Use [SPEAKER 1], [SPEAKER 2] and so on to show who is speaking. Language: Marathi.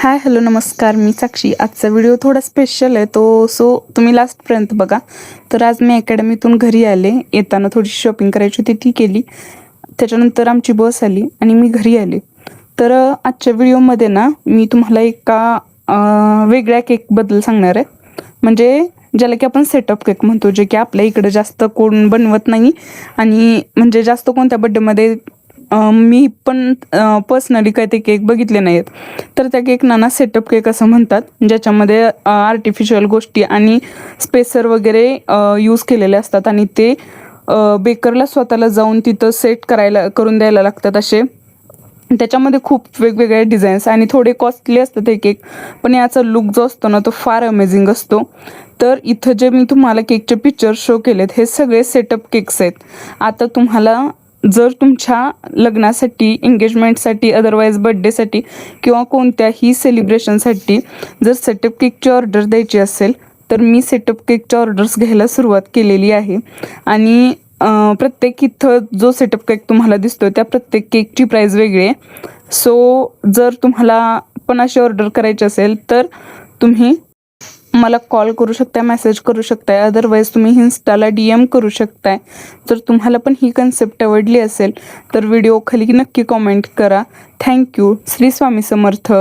[SPEAKER 1] हाय हॅलो नमस्कार, मी साक्षी. आजचा व्हिडिओ थोडा स्पेशल आहे तुम्ही लास्टपर्यंत बघा. तर आज मी अकॅडमीतून घरी आले. येताना थोडीशी शॉपिंग करायची होती ती केली. त्याच्यानंतर आमची बस आली आणि मी घरी आले. तर आजच्या व्हिडिओमध्ये ना मी तुम्हाला एका वेगळ्या केकबद्दल सांगणार आहे. म्हणजे ज्याला की आपण सेटअप केक म्हणतो, जे की आपल्या इकडे जास्त कोण बनवत नाही आणि म्हणजे जास्त कोणत्या बड्डेमध्ये मी पण पर्सनली काय ते केक बघितले नाहीत. तर त्या केकना ना सेटअप केक असं म्हणतात, ज्याच्यामध्ये आर्टिफिशियल गोष्टी आणि स्पेसर वगैरे यूज केलेले असतात आणि ते बेकरला स्वतःला जाऊन तिथं सेट करून द्यायला लागतात. असे त्याच्यामध्ये खूप वेगवेगळे डिझाईन्स आणि थोडे कॉस्टली असतात हे केक, पण याचा लुक जो असतो ना तो फार अमेझिंग असतो. तर इथं जे मी तुम्हाला केकचे पिक्चर शो केलेत हे सगळे सेटअप केक्स आहेत. आता तुम्हाला जर तुमच्या लग्नासाठी, एंगेजमेंटसाठी, अदरवाईज बड्डेसाठी किंवा कोणत्याही सेलिब्रेशनसाठी जर सेटअप केकची ऑर्डर द्यायची असेल तर मी सेटअप केकच्या ऑर्डर्स घ्यायला सुरुवात केलेली आहे. आणि प्रत्येक इथं जो सेटअप केक तुम्हाला दिसतो त्या प्रत्येक केकची प्राईस वेगळी आहे. सो जर तुम्हाला पण अशी ऑर्डर करायची असेल तर तुम्ही मला कॉल करू शकता, मेसेज करू शकताय, अदरवाईज तुम्ही इन्स्टाला DM करू शकताय. जर तुम्हाला पण ही कन्सेप्ट आवडली असेल तर व्हिडिओ खाली नक्की कॉमेंट करा. थँक्यू. श्री स्वामी समर्थ.